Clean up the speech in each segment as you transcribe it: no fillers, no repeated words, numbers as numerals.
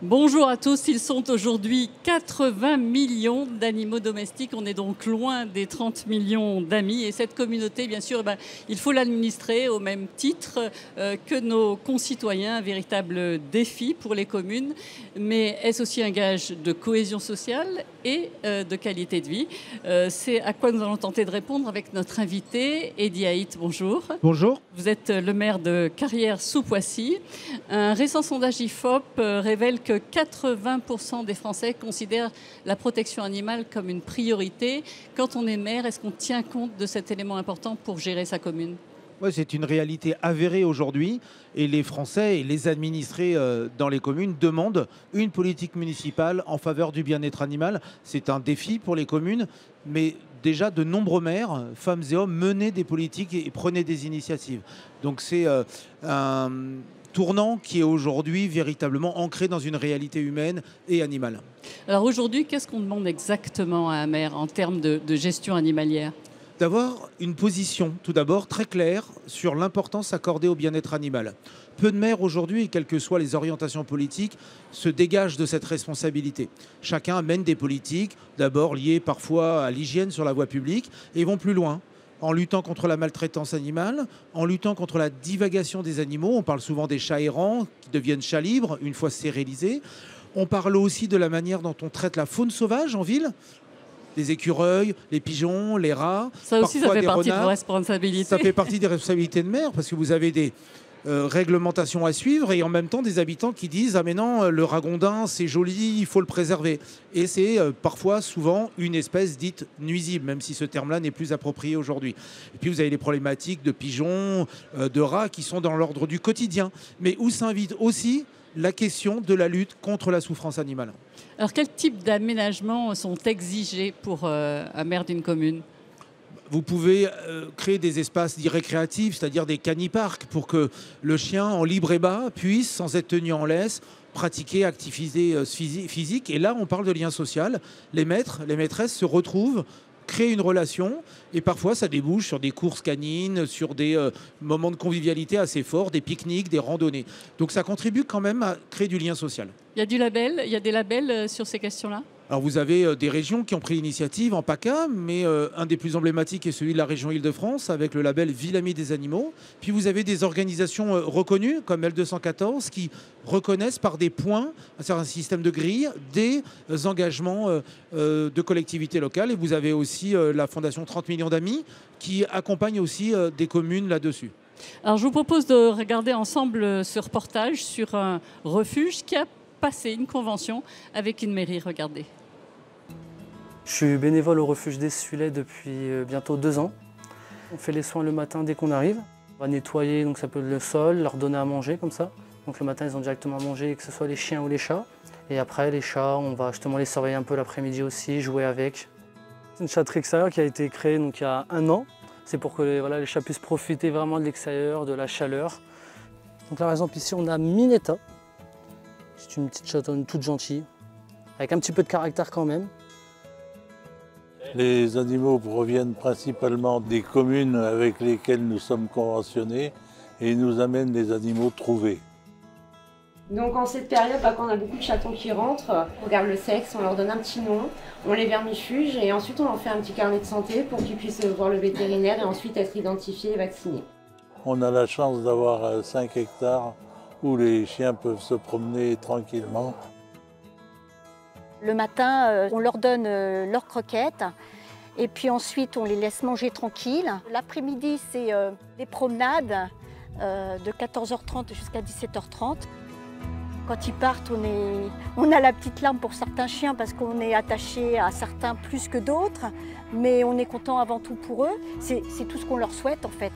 Bonjour à tous, ils sont aujourd'hui 80 millions d'animaux domestiques. On est donc loin des 30 millions d'amis. Et cette communauté, bien sûr, il faut l'administrer au même titre que nos concitoyens. Un véritable défi pour les communes. Mais est-ce aussi un gage de cohésion sociale et de qualité de vie? C'est à quoi nous allons tenter de répondre avec notre invité, Eddy Haït. Bonjour. Bonjour. Vous êtes le maire de Carrières-sous-Poissy. Un récent sondage IFOP révèle que 80% des Français considèrent la protection animale comme une priorité. Quand on est maire, est-ce qu'on tient compte de cet élément important pour gérer sa commune ? Ouais, c'est une réalité avérée aujourd'hui et les Français et les administrés dans les communes demandent une politique municipale en faveur du bien-être animal. C'est un défi pour les communes, mais déjà de nombreux maires, femmes et hommes, menaient des politiques et prenaient des initiatives. Donc c'est un tournant qui est aujourd'hui véritablement ancré dans une réalité humaine et animale. Alors aujourd'hui, qu'est-ce qu'on demande exactement à un maire en termes de gestion animalière ? D'avoir une position, tout d'abord, très claire sur l'importance accordée au bien-être animal. Peu de maires aujourd'hui, quelles que soient les orientations politiques, se dégagent de cette responsabilité. Chacun mène des politiques, d'abord liées parfois à l'hygiène sur la voie publique, et vont plus loin, en luttant contre la maltraitance animale, en luttant contre la divagation des animaux. On parle souvent des chats errants qui deviennent chats libres une fois stérilisés. On parle aussi de la manière dont on traite la faune sauvage en ville. Les écureuils, les pigeons, les rats. Ça aussi, ça fait partie de vos responsabilités. Ça fait partie des responsabilités de maire parce que vous avez des réglementations à suivre et en même temps des habitants qui disent « Ah mais non, le ragondin, c'est joli, il faut le préserver ». Et c'est parfois, souvent, une espèce dite nuisible, même si ce terme-là n'est plus approprié aujourd'hui. Et puis vous avez les problématiques de pigeons, de rats qui sont dans l'ordre du quotidien, mais où s'invite aussi la question de la lutte contre la souffrance animale. Alors, quel type d'aménagements sont exigés pour un maire d'une commune ? Vous pouvez créer des espaces dits récréatifs, c'est-à-dire des caniparks, pour que le chien en libre et bas puisse, sans être tenu en laisse, pratiquer activité physique. Et là, on parle de lien social. Les maîtres, les maîtresses se retrouvent, créer une relation et parfois ça débouche sur des courses canines, sur des moments de convivialité assez forts, des pique-niques, des randonnées. Donc ça contribue quand même à créer du lien social. Il y a des labels sur ces questions-là ? Alors vous avez des régions qui ont pris l'initiative en PACA, mais un des plus emblématiques est celui de la région Île-de-France avec le label Ville Amie des Animaux. Puis vous avez des organisations reconnues comme L214 qui reconnaissent par des points, un système de grille, des engagements de collectivités locales. Et vous avez aussi la Fondation 30 millions d'amis qui accompagne aussi des communes là-dessus. Alors je vous propose de regarder ensemble ce reportage sur un refuge qui a passé une convention avec une mairie. Regardez. Je suis bénévole au refuge des Sulets depuis bientôt 2 ans. On fait les soins le matin dès qu'on arrive. On va nettoyer, donc ça peut être le sol, leur donner à manger comme ça. Donc le matin, ils ont directement à manger, que ce soit les chiens ou les chats. Et après, les chats, on va justement les surveiller un peu l'après-midi aussi, jouer avec. C'est une chatterie extérieure qui a été créée donc, il y a 1 an. C'est pour que les chats puissent profiter vraiment de l'extérieur, de la chaleur. Donc là, par exemple, ici, on a Minetta. C'est une petite chatonne toute gentille, avec un petit peu de caractère quand même. Les animaux proviennent principalement des communes avec lesquelles nous sommes conventionnés et ils nous amènent des animaux trouvés. Donc en cette période, quand on a beaucoup de chatons qui rentrent, on regarde le sexe, on leur donne un petit nom, on les vermifuge et ensuite on leur fait un petit carnet de santé pour qu'ils puissent voir le vétérinaire et ensuite être identifiés et vaccinés. On a la chance d'avoir 5 hectares où les chiens peuvent se promener tranquillement. Le matin, on leur donne leurs croquettes et puis ensuite on les laisse manger tranquilles. L'après-midi, c'est des promenades de 14h30 jusqu'à 17h30. Quand ils partent, on a la petite larme pour certains chiens parce qu'on est attaché à certains plus que d'autres, mais on est content avant tout pour eux. C'est tout ce qu'on leur souhaite en fait.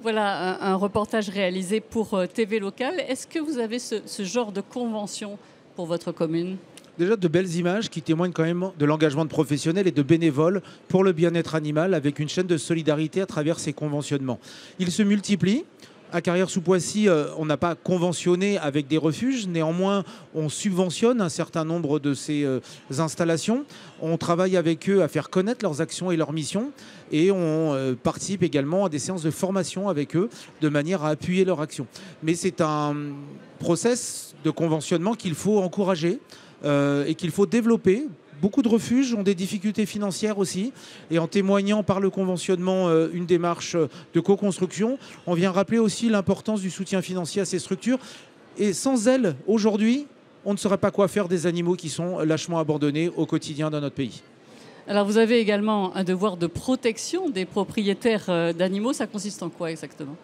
Voilà un reportage réalisé pour TV Locale. Est-ce que vous avez ce genre de convention pour votre commune ? Déjà de belles images qui témoignent quand même de l'engagement de professionnels et de bénévoles pour le bien-être animal avec une chaîne de solidarité à travers ces conventionnements. Ils se multiplient. À Carrières-sous-Poissy, on n'a pas conventionné avec des refuges. Néanmoins, on subventionne un certain nombre de ces installations. On travaille avec eux à faire connaître leurs actions et leurs missions. Et on participe également à des séances de formation avec eux de manière à appuyer leur action. Mais c'est un process de conventionnement qu'il faut encourager et qu'il faut développer. Beaucoup de refuges ont des difficultés financières aussi. Et en témoignant par le conventionnement une démarche de co-construction, on vient rappeler aussi l'importance du soutien financier à ces structures. Et sans elles, aujourd'hui, on ne saurait pas quoi faire des animaux qui sont lâchement abandonnés au quotidien dans notre pays. Alors vous avez également un devoir de protection des propriétaires d'animaux. Ça consiste en quoi exactement ?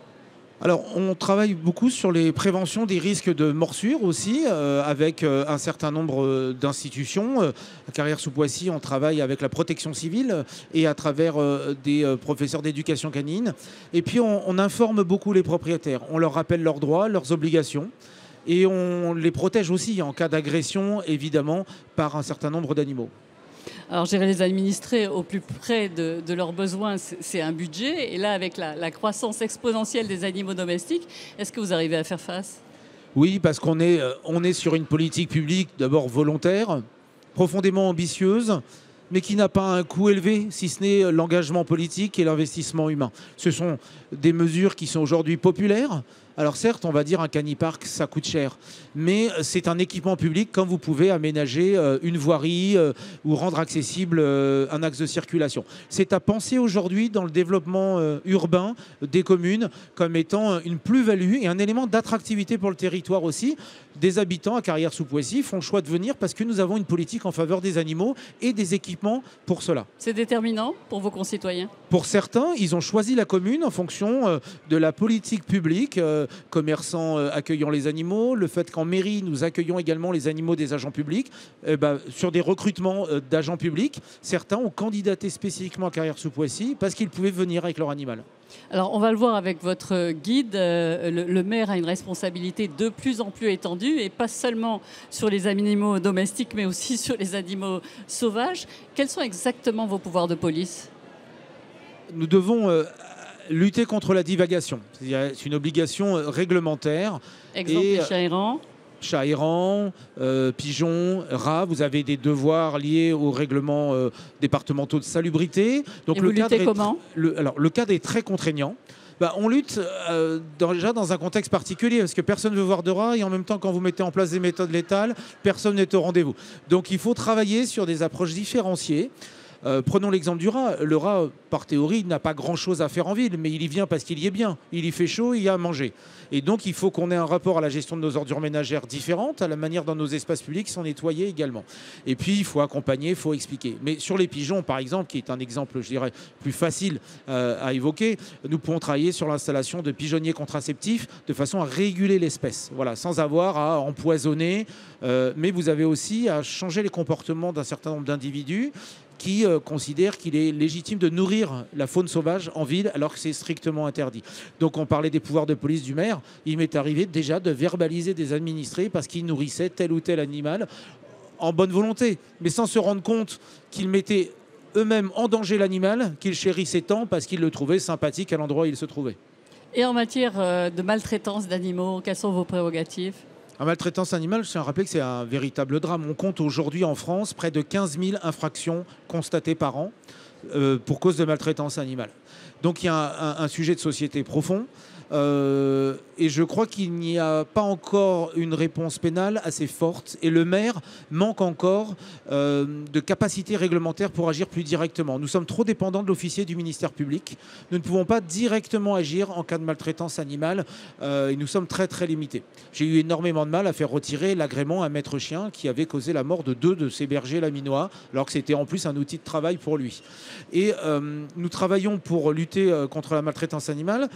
Alors, on travaille beaucoup sur les préventions des risques de morsure aussi, avec un certain nombre d'institutions. À Carrières-sous-Poissy, on travaille avec la protection civile et à travers des professeurs d'éducation canine. Et puis, on informe beaucoup les propriétaires. On leur rappelle leurs droits, leurs obligations. Et on les protège aussi en cas d'agression, évidemment, par un certain nombre d'animaux. Alors gérer les administrés au plus près de leurs besoins, c'est un budget. Et là, avec la croissance exponentielle des animaux domestiques, est-ce que vous arrivez à faire face ? Oui, parce qu'on est sur une politique publique d'abord volontaire, profondément ambitieuse, mais qui n'a pas un coût élevé, si ce n'est l'engagement politique et l'investissement humain. Ce sont des mesures qui sont aujourd'hui populaires. Alors certes, on va dire un canipark, ça coûte cher, mais c'est un équipement public comme vous pouvez aménager une voirie ou rendre accessible un axe de circulation. C'est à penser aujourd'hui dans le développement urbain des communes comme étant une plus-value et un élément d'attractivité pour le territoire aussi. Des habitants à Carrières-sous-Poissy font le choix de venir parce que nous avons une politique en faveur des animaux et des équipements pour cela. C'est déterminant pour vos concitoyens ? Pour certains, ils ont choisi la commune en fonction de la politique publique, commerçants accueillant les animaux, le fait qu'en mairie, nous accueillons également les animaux des agents publics. Sur des recrutements d'agents publics, certains ont candidaté spécifiquement à Carrières-sous-Poissy parce qu'ils pouvaient venir avec leur animal. Alors, on va le voir avec votre guide. Le maire a une responsabilité de plus en plus étendue et pas seulement sur les animaux domestiques, mais aussi sur les animaux sauvages. Quels sont exactement vos pouvoirs de police ? Nous devons lutter contre la divagation. C'est une obligation réglementaire. Exemple, les chats errants. Chats errants, pigeons, rats, vous avez des devoirs liés aux règlements départementaux de salubrité. Donc, et vous luttez comment ? Le cadre est très contraignant. On lutte déjà dans un contexte particulier parce que personne ne veut voir de rats et en même temps quand vous mettez en place des méthodes létales, personne n'est au rendez-vous. Donc il faut travailler sur des approches différenciées. Prenons l'exemple du rat. Le rat, par théorie, n'a pas grand-chose à faire en ville, mais il y vient parce qu'il y est bien. Il y fait chaud, il y a à manger. Et donc, il faut qu'on ait un rapport à la gestion de nos ordures ménagères différentes, à la manière dont nos espaces publics sont nettoyés également. Et puis, il faut accompagner, il faut expliquer. Mais sur les pigeons, par exemple, qui est un exemple, je dirais, plus facile à évoquer, nous pouvons travailler sur l'installation de pigeonniers contraceptifs de façon à réguler l'espèce, voilà, sans avoir à empoisonner. Mais vous avez aussi à changer les comportements d'un certain nombre d'individus qui considèrent qu'il est légitime de nourrir la faune sauvage en ville alors que c'est strictement interdit. Donc on parlait des pouvoirs de police du maire. Il m'est arrivé déjà de verbaliser des administrés parce qu'ils nourrissaient tel ou tel animal en bonne volonté, mais sans se rendre compte qu'ils mettaient eux-mêmes en danger l'animal, qu'ils chérissaient tant parce qu'ils le trouvaient sympathique à l'endroit où il se trouvait. Et en matière de maltraitance d'animaux, quelles sont vos prérogatives ? En maltraitance animale, je tiens à rappeler que c'est un véritable drame. On compte aujourd'hui en France près de 15 000 infractions constatées par an pour cause de maltraitance animale. Donc il y a un sujet de société profond. Et je crois qu'il n'y a pas encore une réponse pénale assez forte et le maire manque encore de capacité réglementaire pour agir plus directement. Nous sommes trop dépendants de l'officier du ministère public. Nous ne pouvons pas directement agir en cas de maltraitance animale et nous sommes très très limités. J'ai eu énormément de mal à faire retirer l'agrément à un maître chien qui avait causé la mort de 2 de ses bergers laminois alors que c'était en plus un outil de travail pour lui. Et nous travaillons pour lutter contre la maltraitance animale.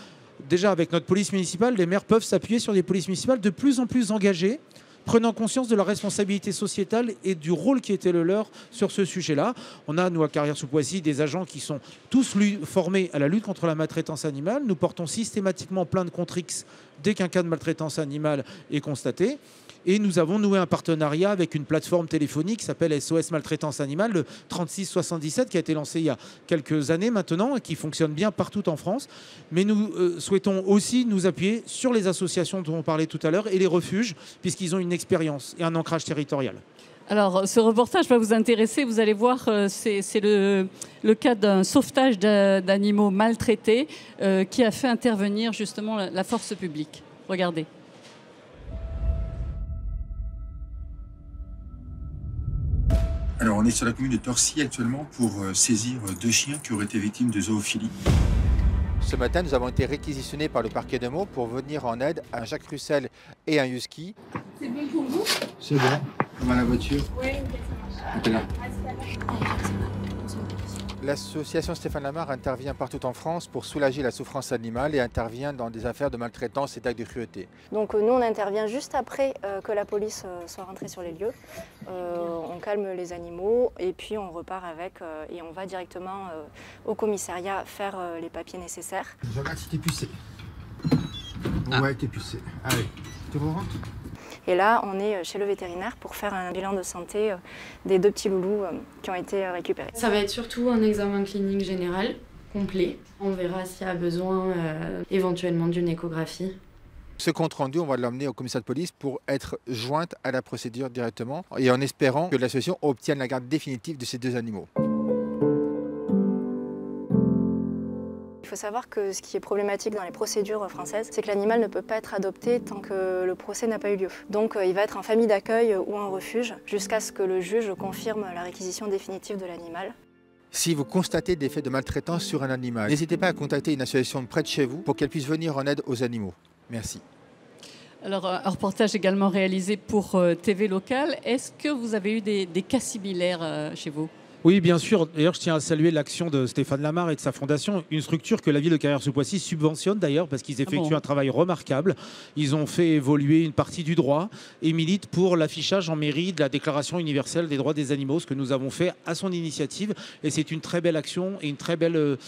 Déjà, avec notre police municipale, les maires peuvent s'appuyer sur des polices municipales de plus en plus engagées, prenant conscience de leur responsabilité sociétale et du rôle qui était le leur sur ce sujet-là. On a, nous, à Carrières-sous-Poissy, des agents qui sont tous formés à la lutte contre la maltraitance animale. Nous portons systématiquement plainte contre X dès qu'un cas de maltraitance animale est constaté. Et nous avons noué un partenariat avec une plateforme téléphonique qui s'appelle SOS Maltraitance Animale, le 3677, qui a été lancé il y a quelques années maintenant et qui fonctionne bien partout en France. Mais nous souhaitons aussi nous appuyer sur les associations dont on parlait tout à l'heure et les refuges, puisqu'ils ont une expérience et un ancrage territorial. Alors, ce reportage va vous intéresser. Vous allez voir, c'est le cas d'un sauvetage d'animaux maltraités qui a fait intervenir justement la force publique. Regardez. Alors, on est sur la commune de Torcy actuellement pour saisir 2 chiens qui auraient été victimes de zoophilie. Ce matin, nous avons été réquisitionnés par le parquet de Meaux pour venir en aide à Jacques Russel et un husky. C'est bon pour vous? C'est bon. On va à la voiture. Oui, ok, ça marche. Ok, là. L'association Stéphane Lamar intervient partout en France pour soulager la souffrance animale et intervient dans des affaires de maltraitance et d'actes de cruauté. Donc nous, on intervient juste après que la police soit rentrée sur les lieux. On calme les animaux et puis on repart avec et on va directement au commissariat faire les papiers nécessaires. Je regarde si t'es pucé. Ouais, t'es pucé. Allez, tu rentres. Et là, on est chez le vétérinaire pour faire un bilan de santé des 2 petits loulous qui ont été récupérés. Ça va être surtout un examen clinique général complet. On verra s'il y a besoin éventuellement d'une échographie. Ce compte rendu, on va l'emmener au commissariat de police pour être jointe à la procédure directement et en espérant que l'association obtienne la garde définitive de ces 2 animaux. Il faut savoir que ce qui est problématique dans les procédures françaises, c'est que l'animal ne peut pas être adopté tant que le procès n'a pas eu lieu. Donc il va être en famille d'accueil ou en refuge jusqu'à ce que le juge confirme la réquisition définitive de l'animal. Si vous constatez des faits de maltraitance sur un animal, n'hésitez pas à contacter une association près de chez vous pour qu'elle puisse venir en aide aux animaux. Merci. Alors, un reportage également réalisé pour TV Locale. Est-ce que vous avez eu des cas similaires chez vous ? Oui, bien sûr. D'ailleurs, je tiens à saluer l'action de Stéphane Lamar et de sa fondation, une structure que la ville de Carrières-sous-Poissy subventionne d'ailleurs parce qu'ils effectuent un travail remarquable. Ils ont fait évoluer une partie du droit et militent pour l'affichage en mairie de la Déclaration universelle des droits des animaux, ce que nous avons fait à son initiative. Et c'est une très belle action et une très belle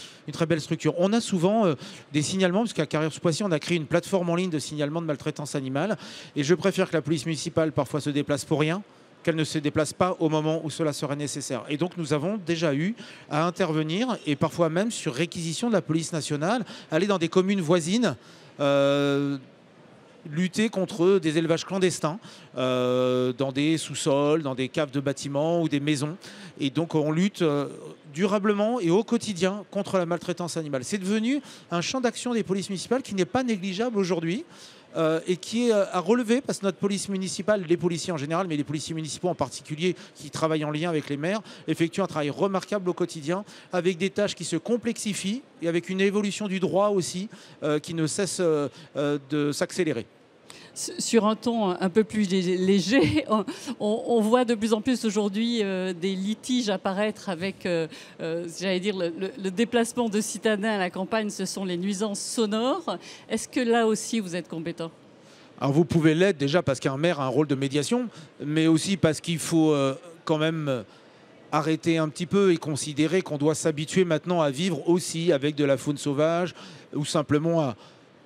structure. On a souvent des signalements, parce qu'à Carrières-sous-Poissy, on a créé une plateforme en ligne de signalement de maltraitance animale. Et je préfère que la police municipale parfois se déplace pour rien, qu'elle ne se déplace pas au moment où cela serait nécessaire. Et donc nous avons déjà eu à intervenir, et parfois même sur réquisition de la police nationale, aller dans des communes voisines, lutter contre des élevages clandestins dans des sous-sols, dans des caves de bâtiments ou des maisons. Et donc on lutte durablement et au quotidien contre la maltraitance animale. C'est devenu un champ d'action des polices municipales qui n'est pas négligeable aujourd'hui. Et qui est à relever parce que notre police municipale, les policiers en général, mais les policiers municipaux en particulier qui travaillent en lien avec les maires, effectuent un travail remarquable au quotidien avec des tâches qui se complexifient et avec une évolution du droit aussi qui ne cesse de s'accélérer. Sur un ton un peu plus léger, on voit de plus en plus aujourd'hui des litiges apparaître avec, j'allais dire, le déplacement de citadins à la campagne, ce sont les nuisances sonores. Est-ce que là aussi vous êtes compétent ? Alors vous pouvez l'être déjà parce qu'un maire a un rôle de médiation, mais aussi parce qu'il faut quand même arrêter un petit peu et considérer qu'on doit s'habituer maintenant à vivre aussi avec de la faune sauvage ou simplement à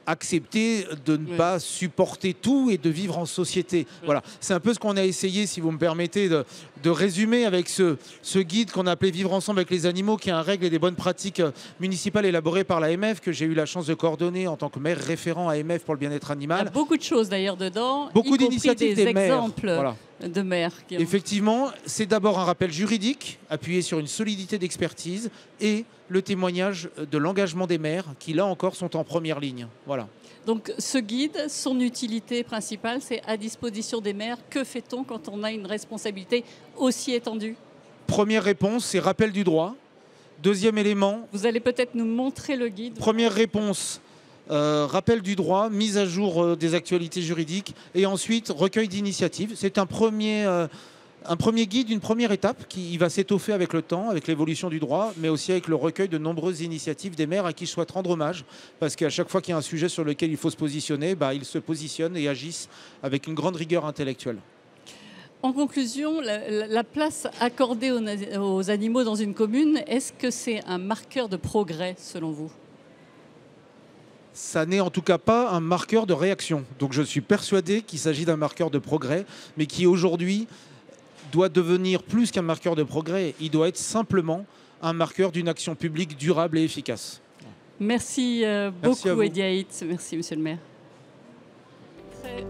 accepter de ne pas supporter tout et de vivre en société. Voilà, c'est un peu ce qu'on a essayé, si vous me permettez, de résumer avec ce guide qu'on a appelé Vivre ensemble avec les animaux, qui est un règle et des bonnes pratiques municipales élaborées par l'AMF, que j'ai eu la chance de coordonner en tant que maire référent AMF pour le bien-être animal. Il y a beaucoup de choses d'ailleurs dedans, beaucoup d'initiatives des exemples maires. Voilà. De maires. Effectivement, c'est d'abord un rappel juridique appuyé sur une solidité d'expertise et le témoignage de l'engagement des maires qui, là encore, sont en première ligne. Voilà. Donc ce guide, son utilité principale, c'est à disposition des maires. Que fait-on quand on a une responsabilité aussi étendue ? Première réponse, c'est rappel du droit. Deuxième élément... Vous allez peut-être nous montrer le guide. Première réponse... rappel du droit, mise à jour des actualités juridiques et ensuite recueil d'initiatives. C'est un premier guide, une première étape qui va s'étoffer avec le temps, avec l'évolution du droit, mais aussi avec le recueil de nombreuses initiatives des maires à qui je souhaite rendre hommage parce qu'à chaque fois qu'il y a un sujet sur lequel il faut se positionner, ils se positionnent et agissent avec une grande rigueur intellectuelle. En conclusion, la place accordée aux animaux dans une commune, est-ce que c'est un marqueur de progrès selon vous ? Ça n'est en tout cas pas un marqueur de réaction. Donc je suis persuadé qu'il s'agit d'un marqueur de progrès, mais qui aujourd'hui doit devenir plus qu'un marqueur de progrès. Il doit être simplement un marqueur d'une action publique durable et efficace. Merci beaucoup, Eddie Haït. Merci, monsieur le maire. Très...